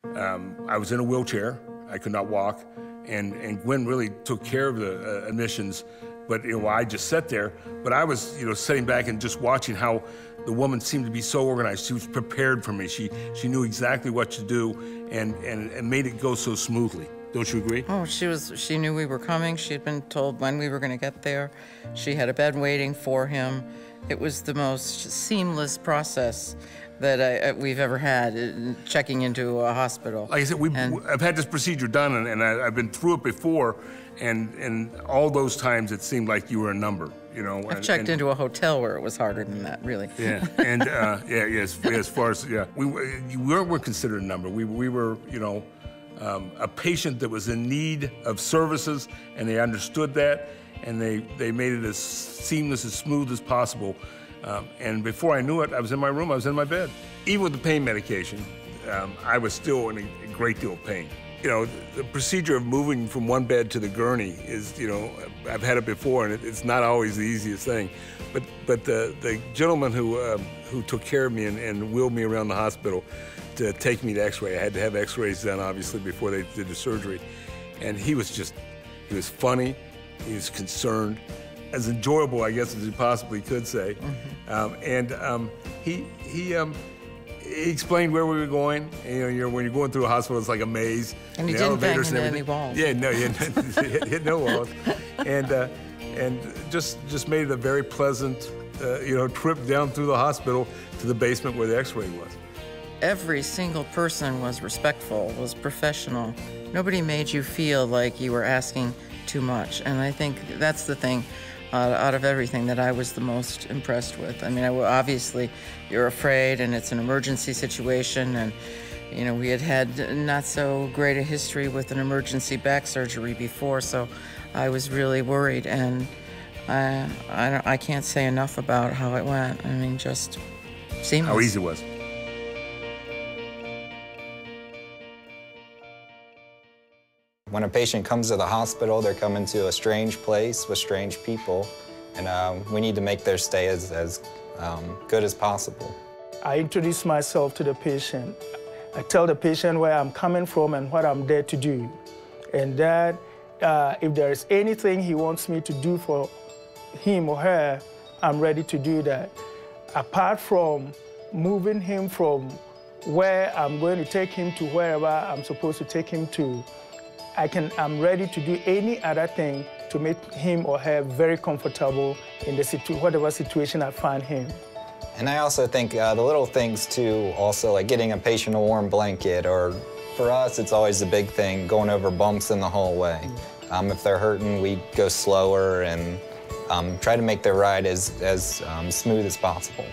I was in a wheelchair. I could not walk, and Gwen really took care of the admissions. But I just sat there. But I was, sitting back and just watching how the woman seemed to be so organized. She was prepared for me. She knew exactly what to do, and made it go so smoothly. Don't you agree? Oh, she knew we were coming. She had been told when we were going to get there. She had a bed waiting for him. It was the most seamless process that we've ever had, checking into a hospital. Like I said, I've had this procedure done, and I've been through it before, and all those times it seemed like you were a number, I've checked into a hotel where it was harder than that, really. Yeah, and as far as, we weren't considered a number. We were, a patient that was in need of services, and they understood that, and they made it as seamless, as smooth as possible. And before I knew it, I was in my room, I was in my bed. Even with the pain medication, I was still in a great deal of pain. The procedure of moving from one bed to the gurney is, I've had it before, and it's not always the easiest thing. But the gentleman who took care of me and wheeled me around the hospital to take me to X-ray, I had to have X-rays done, obviously, before they did the surgery. And he was funny, he was concerned, as enjoyable, I guess, as you possibly could say. Mm-hmm. He explained where we were going. When you're going through a hospital, it's like a maze. And he didn't bang into any walls. Yeah, no, he hit no walls. And just made it a very pleasant, trip down through the hospital to the basement where the X-ray was. Every single person was respectful, was professional. Nobody made you feel like you were asking too much. And I think that's the thing out of everything that I was the most impressed with. I mean, obviously, you're afraid, and it's an emergency situation, and we had not so great a history with an emergency back surgery before, so I was really worried, and I can't say enough about how it went. I mean, just seamless. How easy it was. When a patient comes to the hospital, they're coming to a strange place with strange people, and we need to make their stay as good as possible. I introduce myself to the patient. I tell the patient where I'm coming from and what I'm there to do, and that if there is anything he wants me to do for him or her, I'm ready to do that. Apart from moving him from where I'm going to take him to wherever I'm supposed to take him to, I'm ready to do any other thing to make him or her very comfortable in whatever situation I find him. And I also think the little things too, also like getting a patient a warm blanket, or for us, it's always the big thing, going over bumps in the hallway. If they're hurting, we go slower and try to make their ride as smooth as possible.